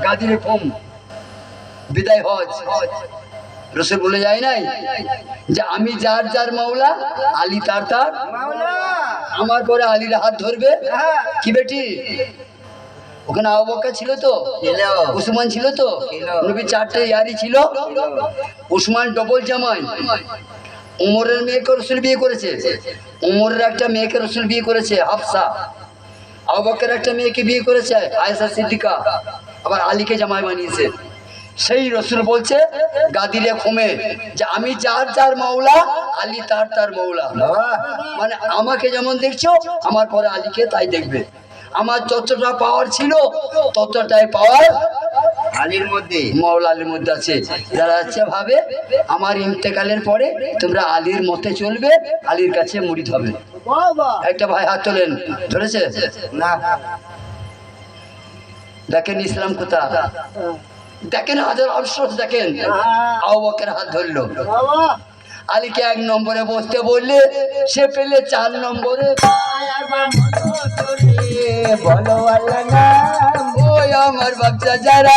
গাদির foam বিদায় হজ রসুল বলে যায় নাই যে আমি যার যার মাওলা, আলী তার তার মাওলা। আমার পরে আলীর হাত ধরবে কি বেটি? ওখানে আবু বকর ছিল তো, উসমান ছিল তো, নবী চারটে ইয়ারি ছিল। উসমান ডবল জামাই। উমরের মেয়েকে রসুল বিয়ে করেছে, উমরের একটা মেয়েকে রসুল বিয়ে করেছে হাফসা। আবু বকর একটা মেয়েকে বিয়ে করেছে আয়েশা সিদ্দিকা, আবার আলীকে জামাই বানিয়েছে। সেই রসুল বলছে গাদিরে খুমে যে আমি যার যার মাওলা, আলী তার তার মাওলা। মানে আমাকে যেমন দেখছো আমার পরে আলীকে তাই দেখবে। আমার যতটা পাওয়ার ছিল ততটাই পাওয়ার আলীর মধ্যে, মাওলা আলীর মধ্যে আছে। যারা হচ্ছে ভাবে আমার ইন্তেকালের পরে তোমরা আলীর মতে চলবে, আলীর কাছে মুরিদ হবে। একটা ভাই হাত তোলেন, ধরেছে না? দেখেন ইসলাম কোথা, দেখেন হাজার আফসোস, দেখেন আবু বকর হাত ধরলো, আলীকে 1 নম্বরে বসতে বললে সে পেলে 4 নম্বরে। বলো আল্লাহ নাম, ওই আমার বাচ্চা যারা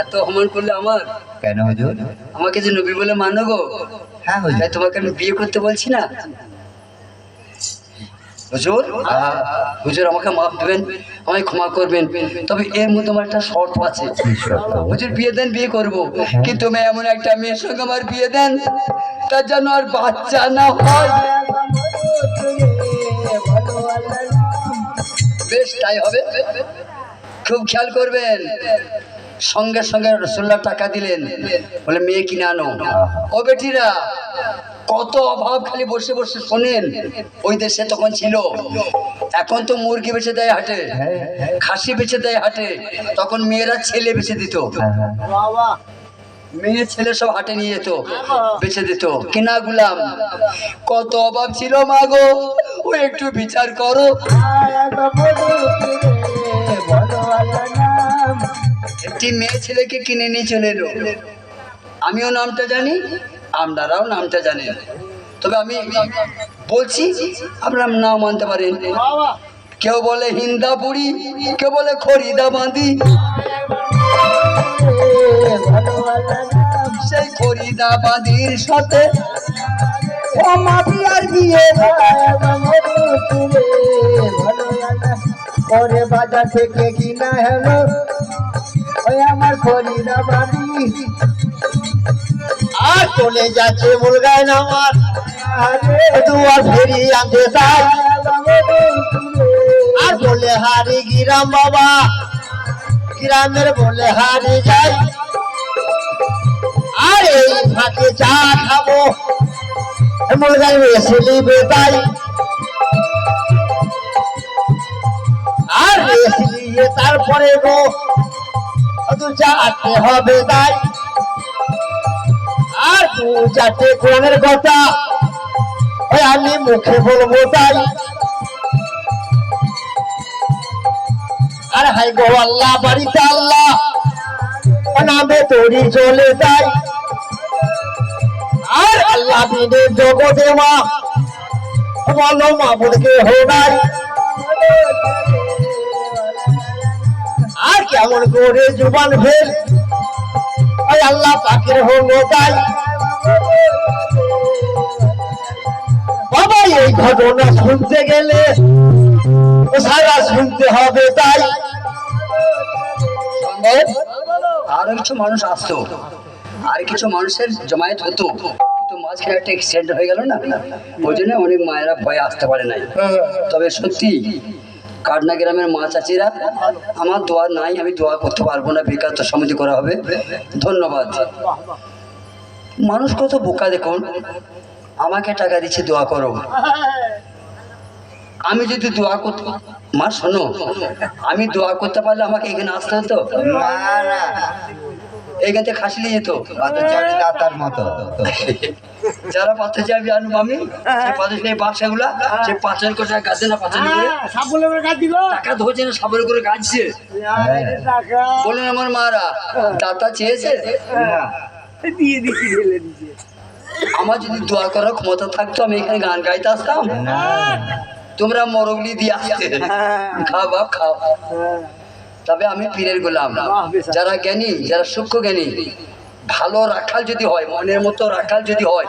এত অপমান করলে আমার কেন হুজুর? আমাকে যে নবী বলে মানো গো। হ্যাঁ হুজুর, তোমাকে আমি বিয়ে করতে বলছি না হুজুর। হুজুর আমাকে মাফ দেবেন, আমায় ক্ষমা করবেন, তবে এর মধ্যে আমার একটা শর্ত আছে। হুজুর বিয়ে দেন, বিয়ে করবো, কিন্তু এমন একটা মেয়ের সঙ্গে আমার বিয়ে দেন তার জন্য আর বাচ্চা না হয়। বেশ তাই হবে, খুব খেয়াল করবেন। সঙ্গে সঙ্গে রাসূলুল্লাহ টাকা দিলেন, বলে মেয়ে কিনে আনো। ও বেটিরা, কত অভাব খালি বসে বসে শোনেন। ওই দেশে তখন ছিল, এখন তো মুরগি বেচে দেয় হাটে, খাসি বেচে দেয় হাটে, তখন মেয়েরা ছেলে বেচে দিত। মেয়ে ছেলে সব হাটে নিয়ে যেত, বেচে দিত, কিনা গুলাম। কত অভাব ছিল মা গো, ও একটু বিচার করো। একটি মেয়ে ছেলেকে কিনে নিয়ে চলে এলো। আমিও নামটা জানি, আপনারাও নামটা জানেন, তবে আমি বলছি আপনারা নাও মানতে পারেন। কেউ বলে হিন্দাপুরি, কেউ বলে খরিদা বাঁধি। সেই খরিদা বাঁধির সাথে ও মাফিয়ার বিয়ে পরে বাজার থেকে কিনা হলো ওই আমার খরিদা বাঁধি। আর চলে যাচ্ছে মুরগায় নামার দুয়ার ফেরি আনতে চাই। আর বলে হারি গ্রাম বাবা, গ্রামের বলে হারি যাই। আর এই ফাঁকে চা খাবো, মুরগায় এসে নিবে তাই। আর এসে নিয়ে তারপরে গো দু চারটে হবে তাই। আর 2-4টে কোরআনের কথা আমি মুখে বলবো তাই। আর হাই গো আল্লাহ, বাড়িতে আল্লাহ নামে তৈরি চলে যায়। আর আল্লাহ বিনের জগতে মা বলো মাবুদকে হোনাই। আর কেমন করে জুবান ফেল ওই আল্লাহ পাকের হলো তাই। বাবা এই ঘটনা শুনতে গেলে সারা শুনতে হবে তাই। আরো কিছু মানুষ আসতো, আর কিছু মানুষের জমায়েত হতো, কিন্তু মাঝখানে একটা অ্যাক্সিডেন্ট হয়ে গেল না, ওই জন্য অনেক মায়েরা ভয়ে আসতে পারে নাই। তবে সত্যি কাটনা গ্রামের মা চাচিরা, আমার দোয়া নাই, আমি দোয়া করতে পারবো না, বেকার তো সমিতি করা হবে। ধন্যবাদ। মানুষ কত বোকা দেখুন, আমাকে টাকা দিচ্ছে দোয়া করো। আমি যদি দোয়া করতে, মা শোনো, আমি দোয়া করতে পারলে আমাকে এখানে আসতে হতো? এইখান থেকে খাসলি যেত তার মতো। যারা পাথর চাবি আনু মামি, সেই পাথর সেই বাক্সাগুলা, সেই পাথর করে গাছে না, পাথর করে টাকা ধরছে না, সাবল করে গাছছে। বলেন আমার মারা দাতা চেয়েছে দিয়ে দিচ্ছি। আমার যদি দোয়া করার ক্ষমতা থাকতো আমি এখানে গান গাইতে আসতাম না। তোমরা মরগলি দিয়ে আসতে খাও বাপ খাও। তবে আমি পীরের গোলাম, যারা জ্ঞানী, যারা সূক্ষ্ম জ্ঞানী, ভালো রাখাল যদি হয়, মনের মতো রাখাল যদি হয়,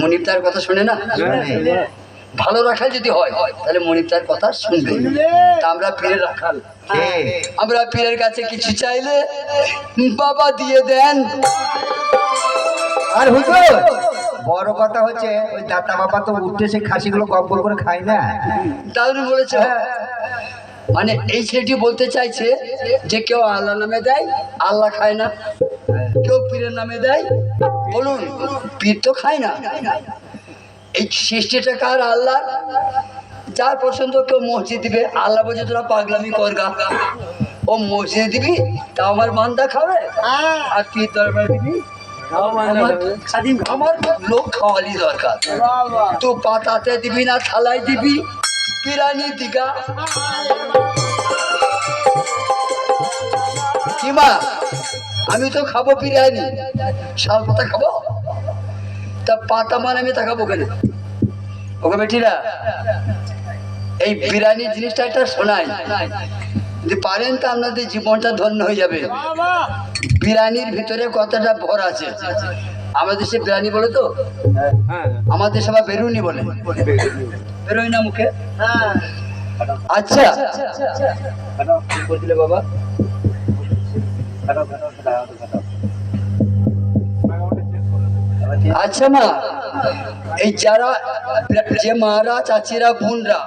মনিব তার কথা শুনে না? ভালো রাখাল যদি হয় তাহলে মনিব তার কথা শুনবে। তা আমরা পীরের রাখাল, আমরা পীরের কাছে কিছু চাইলে বাবা দিয়ে দেন। আর হুজুর বড় কথা হচ্ছে ওই দাতা বাবা তো উঠতে সেই খাসিগুলো গপ্পর করে খায় না। দারুণ বলেছে। মানে এই ছেলেটি বলতে চাইছে যে কেউ আল্লাহ নামে দেয়, আল্লাহ খায় না, কেউ পীরের নামে দেয়, বলুন পীর তো খায় না। এই 60 টাকা আর আল্লাহ যার পছন্দ, কেউ মসজিদ দিবে, আল্লাহ বলছে তোরা পাগলামি করগা, ও মসজিদ দিবি তা আমার বান্দা খাবে, আর পীর দরবার দিবি আমার লোক খাওয়ালি দরকার। তো পাতাতে দিবি না থালায় দিবি, বিরিয়ানি দিঘা কিমা আমি তো খাবো বিরিয়ানি, শাল পাতা খাবো, তা পাতা মানে আমি তা খাবো কেন? ওকে বেটিরা এই বিরিয়ানি জিনিসটা একটা শোনাই, যদি পারেন তা আপনাদের জীবনটা ধন্য হয়ে যাবে। বিরিয়ানির ভিতরে কতটা ভর আছে। আমাদের দেশে বিরিয়ানি বলে তো, আমাদের সবাই বেরুনি বলে, বেরোয় না মুখে। আচ্ছা বাবা আচ্ছা মা, এই যারা যে মারা, চাচিরা, বোনরা,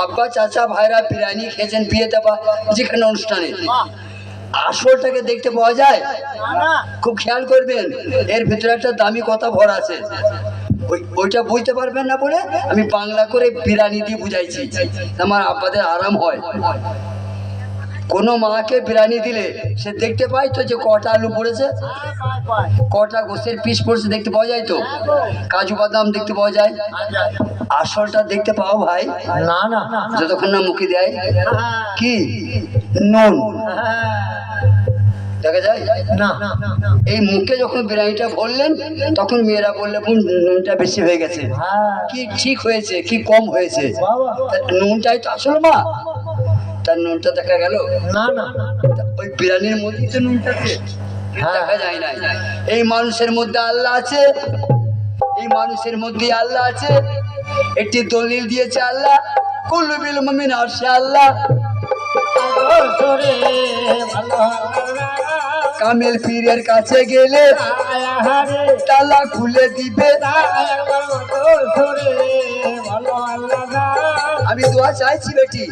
আব্বা, চাচা, ভাইরা বিরিয়ানি খেয়েছেন বিয়েতে বা যেখানে অনুষ্ঠানে, আসলটাকে দেখতে পাওয়া যায়? খুব খেয়াল করবেন, এর ভিতরে একটা দামি কথা ভর আছে। ওইটা বুঝতে পারবেন না বলে আমি বাংলা করে বিরিয়ানি দিয়ে বুঝাইছি, আমার আব্বাদের আরাম হয়। কোনো মাকে বিরিয়ানি দিলে সে দেখতে পায় তো যে কটা আলু পড়েছে, কটা গোস্তের পিস পড়েছে, দেখতে পাওয়া যায় তো, কাজু বাদাম দেখতে পাওয়া যায়। আসলটা দেখতে পাও ভাই না না যতক্ষণ না মুখে দেয় কি নুন দেখা যায় না। এই মুখে যখন বিরিয়ানিটা বললেন তখন মেয়েরা বললে বোন নুনটা বেশি হয়ে গেছে, কি ঠিক হয়েছে কি কম হয়েছে, নুনটাই তো আসল মা, তার নুনটা দেখা গেল না না ওই বিরিয়ানির মধ্যে তো নুনটা দেখা যায় না। এই মানুষের মধ্যে আল্লাহ আছে, এই মানুষের মধ্যে আল্লাহ আছে। একটি দলিল দিয়েছে আল্লাহ, কুল্লু বিল মুমিন আরশে আল্লাহ, কামেল পীরের কাছে গেলে তালা খুলে দিবে। আমি দোয়া চাইছি বেটি,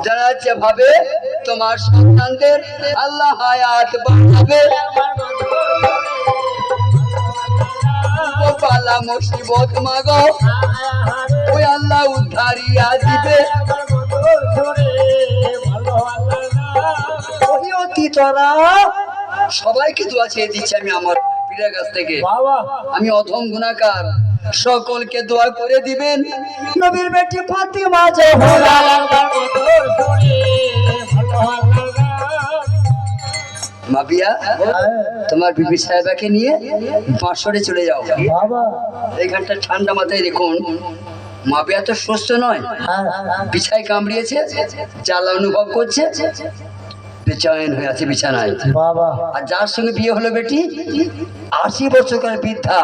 যারা যেভাবে তোমার সন্তানদের আল্লাহ হায়াত বাড়াবে, পালা মুসিবত মাগো ওই আল্লাহ উদ্ধারিয়া দিবে। সবাইকে দোয়া চেয়ে দিচ্ছি আমি আমার পীরের কাছ থেকে, আমি অধম গুনাহগার, সকলকে দোয়া করে দিবেন। নবীর বেটি ফাতিমা জোহরা মাবিয়া, তোমার বিবি সাহেবাকে নিয়ে বাঁশরে চলে যাও। এইখানটা ঠান্ডা মাথায় দেখুন, মাবিয়া তো সুস্থ নয়, বিছায় কামড়িয়েছে, জ্বালা অনুভব করছে, বেচैन হয়ে আছে বিছানায়। আর যার সঙ্গে বিয়ে হলো বেটি 80 বছরকার বৃদ্ধা,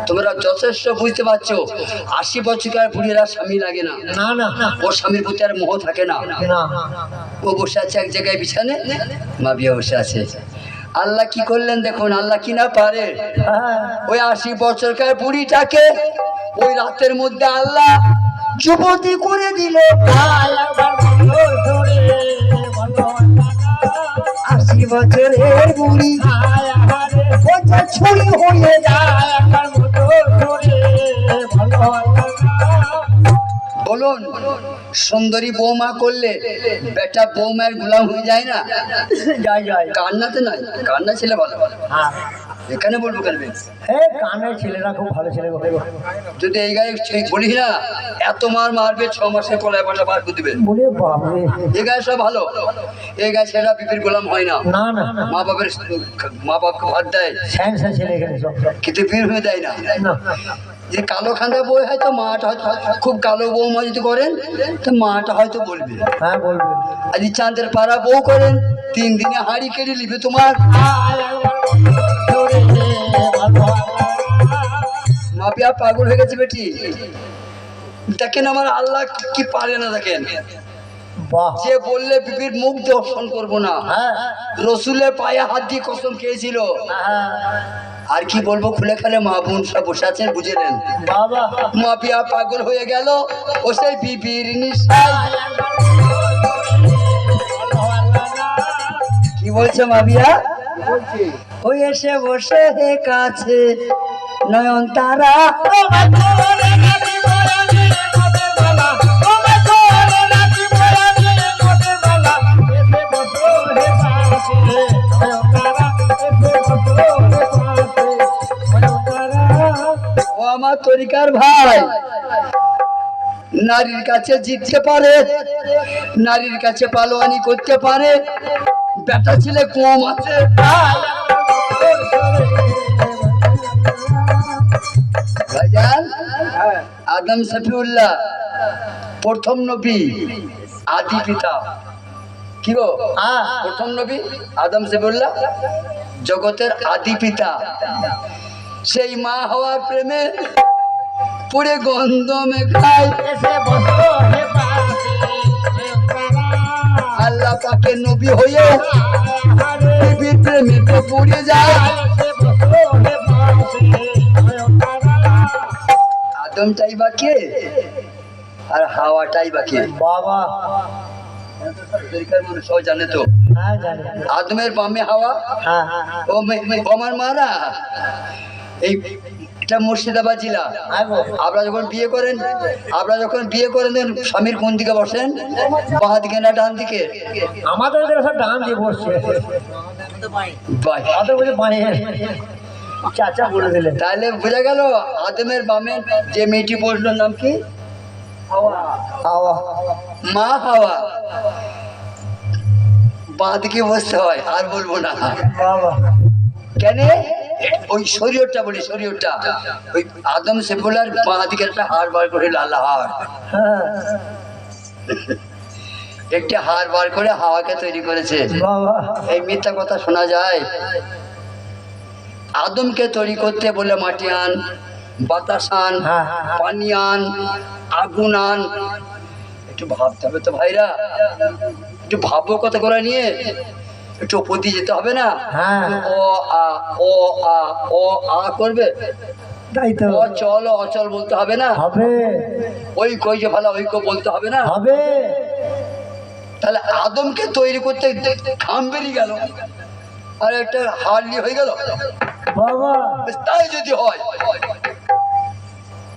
তোমরা যথেষ্ট বুঝতে পারছো 80 বছরকার বুড়িরা স্বামী লাগে না, ওর স্বামীর প্রতি আর মোহ থাকে না। ও বসে আছে এক জায়গায় বিছানে, মা বিয়ে বসে আছে। আল্লাহ কি করলেন দেখুন, আল্লাহ কি না পারে, ওই 80 বছরকার বুড়িটাকে ওই রাতের মধ্যে আল্লাহ যুবতী করে দিল। 80 বছরের বুড়ি ছুরি হয়ে যায়। বলুন, সুন্দরী বৌমা করলে বেটা বৌমায়ের গোলাম হয়ে যায় না? যাই যাই কান্নাতে নয়, কান্না ছেলে ভালো। হ্যাঁ এখানে বলবো কেন? এই কানের ছেলেরা খুব ভালো ছেলে গো। যদি এই গায়ে বলিস না, এত মার মারবে, 6 মাসে কলায় পাটা বার করে দিবে। বলে বাপরে, এই গায়ে সব ভালো, এই গায়ে ছেলেরা বিপির গোলাম হয় না। না না মা বাপকে ভাত দেয়, স্যাংসা ছেলে এখানে সব কিন্তু বীর হয়ে দেয় না। না। যে কালো খান্দা বই হয়তো মাটা হয়তো খুব কালো বৌমা যদি করেন, তো মাটা হয়তো বলবে। হ্যাঁ বলবে। আর যদি চাঁদের পাড়া বউ করেন, 3 দিনে হাঁড়ি কেড়ে নিবে তোমার। মাপিয়া পাগল হয়ে গেছে বেটি। দেখেন আমার আল্লাহ কি পারে না, দেখেন। বাহ। যে বললে বিবির মুখ দর্শন করবো না, হ্যাঁ রসুলের পায়ে হাত দিয়ে কসম খেয়েছিল। হ্যাঁ আর কি বলবো, খুলে খালে মা বোন সব বসে আছেন, বুঝে নেন। বাবা। মাপিয়া পাগল হয়ে গেল ও সেই বিবির নিশায়। কি বলছে মাপিয়া? ওই এসে বসে হে কাছে নয়ন তারা, ও আমার তরিকার ভাই, নারীর কাছে জিততে পারে, নারীর কাছে পালোয়ানি করতে পারে, বেটা ছেলে কম আছে। ভাইজান, আদম শফিউল্লাহ প্রথম নবী, আদি পিতা। কি গো, প্রথম নবী আদম শফিউল্লাহ জগতের আদি পিতা। সেই মা হওয়ার প্রেমে পুরে গন্ধ মেখায়, আল্লাহ পাকে নবী হয়ে বিবির প্রেমে তো পড়ে যায়। আদমটাই বা কে আর হাওয়াটাই বা কে? বাবা। সব জানে তো। হ্যাঁ জানি। আদমের বামে হাওয়া, হ্যাঁ ও আমার মারা। এই এটা মুর্শিদাবাদ জেলা। আপনারা যখন বিয়ে করেন স্বামীর কোন দিকে বসেন? বাঁ দিকে না ডান দিকে? আমাদের এখানে সব ডান দিয়ে বসছে। বাহ, আমাদের বলছে বাঁয়ে। চাচা বলে দিলেন। তাহলে বোঝা গেল আদমের বামে যে মেয়েটি বসলো নাম কি? হাওয়া। মা হাওয়া। বাঁ দিকে বসতে হয়, আর বলবো না। বাবা। কেন? ওই শরীরটা বলি, শরীরটা ওই আদম সেফুলার বাঁ দিকে একটা হাড় বার করে, লাল হাড়, হ্যাঁ একটি হাড় বার করে হাওয়াকে তৈরি করেছে। বাবা। এই মিথ্যা কথা শোনা যায়? আদমকে তৈরি করতে বলে মাটি আন, বাতাস আন, পানি আন, আগুন আন। একটু ভাবতে হবে তো ভাইরা, একটু ভাববো কথা করে নিয়ে, একটু উপর দিয়ে যেতে হবে না? হ্যাঁ। ও আ ও আ ও আ করবে, তাই তো। অচল অচল বলতে হবে না? হবে ওই কই যে ভালো ওই কো বলতে হবে না? হবে। তাহলে আদমকে তৈরি করতে ঘাম বেরিয়ে গেল, আর একটা হাড়লি হয়ে গেল। বাবা। তাই যদি হয়,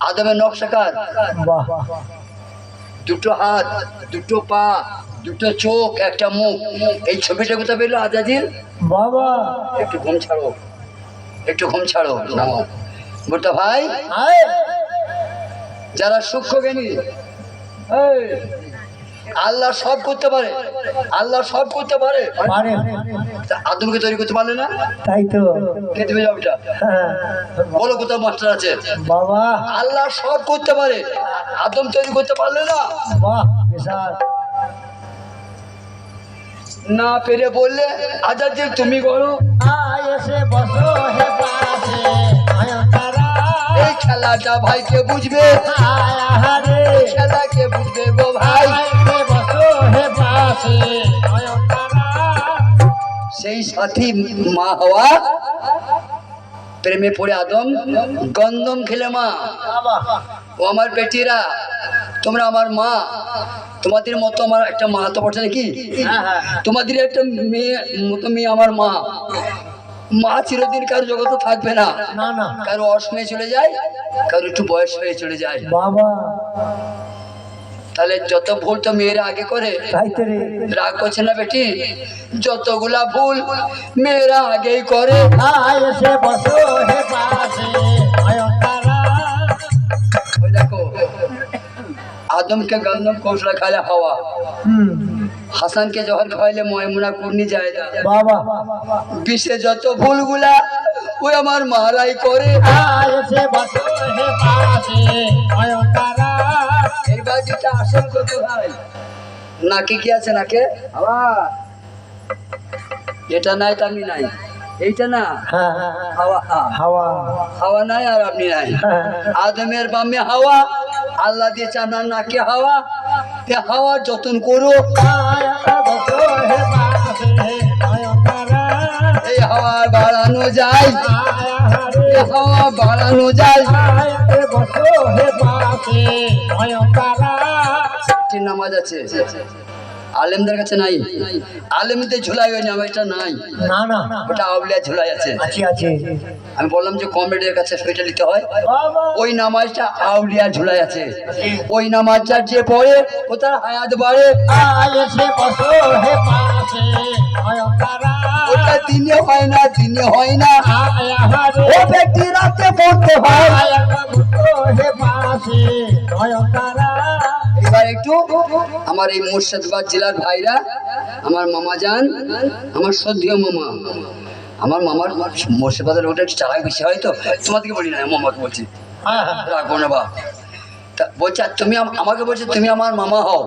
আদমের নকশাকার, বাহ। দুটো হাত, দুটো পা, দুটো চোখ, একটা মুখ, এই ছবিটা কোথায় পেলো আজাজির? বাবা। একটু ঘুম ছাড়ো, একটু ঘুম ছাড়ো। গোটা ভাই, আয়। যারা সূক্ষ্ম জ্ঞানী, এই, আল্লাহ সব করতে পারে, আল্লাহ সব করতে পারে। পারে। তা আদমকে তৈরি করতে পারলে না? তাই তো। কে দেবে জবাবটা? হ্যাঁ। বলো কোথাও মাস্টার আছে? বাবা। আল্লাহ সব করতে পারে, আদম তৈরি করতে পারলে না? বাহ বিশাল। না পেরে বললে আজাদি তুমি করো। আয় এসে বসো হে পাশে আয়তারা। এই খেলাটা ভাইকে বুঝবে, আয় আহারে। খেলাকে বুঝবে গো ভাই। আয় এসে বসো হে পাশে আয়তারা। সেই সাথী মা হওয়া প্রেমে পড়ে আদম গন্ধম খেলে মা। বাবা। ও আমার বেটিরা, তোমরা আমার মা, তোমাদের মতো আমার একটা মা তো বটে নাকি? তোমাদের একটা মেয়ে মতো মেয়ে আমার মা। মা চিরদিন কারো জগতে থাকবে না, না না। কারো অসময়ে চলে যায়, কারো একটু বয়স হয়ে চলে যায়। বাবা। তাহলে যত ভুল তো মেয়েরা আগে করে, তাই তো রে। রাগ করছে না বেটি? যতগুলা ভুল মেয়েরা আগেই করে। আয় এসে বসো হে পাশে নয়ন তারা। ওই দেখো, আদমকে গন্ধম কৌশলা খাইলে হাওয়া, হাসানকে জহর খাইলে ময়মুনা কুর্নি যায় না। বাবা বিশ্বে যত ভুলগুলা ওই আমার মারাই করে। আয় এসে বসো হে পাশে নয়ন তারা। এই বাজিটা আসল কত ভাই? নাকে কি আছে? নাকে এটা নাই তো আমি নাই, এইটা না হাওয়া। হাওয়া হাওয়া নাই আর আপনি নাই। আদমের বামে হাওয়া, আল্লাহ দিয়ে চানার নাকে হাওয়া। এ হাওয়ার যতন করো। আয় বসো হে পাশে নয়ন তারা। এই হাওয়া বাড়ানো যায়, আয় এই হাওয়া বাড়ানো যায়। আয় বসো হে পাশে নয়ন তারা। একটি নামাজ আছে, আলেমদের কাছে নাই। আলেমদের ঝুলাই ওই নামাজটা নাই, না না ওটা আউলিয়া ঝুলাই আছে। আছে আছে আমি বললাম যে কমরেডের কাছে সেটা নিতে হয়। বাবা ওই নামাজটা আউলিয়া ঝুলাই আছে। ওই নামাজটা যে পড়ে ও তার হায়াত বাড়ে। আয় এসে বসো হে পাশে নয়ন তারা। ওটা দিনে হয় না, দিনে হয় না। আয় হারে ও ব্যক্তি রাতে পড়তে হয়। আয় বসো হে পাশে নয়ন তারা। এবার একটু আমার এই মুর্শিদাবাদ জেলার ভাইরা, আমার মামা যান, আমার শ্রদ্ধেয় মামা, আমার মামার মুর্শিদাবাদের ওটা একটু চালাক বেশি হয় তো, তোমাদেরকে বলি না, মামাকে বলছি, রাখবো না বা। তা বলছে আর তুমি আমাকে বলছে তুমি আমার মামা হও।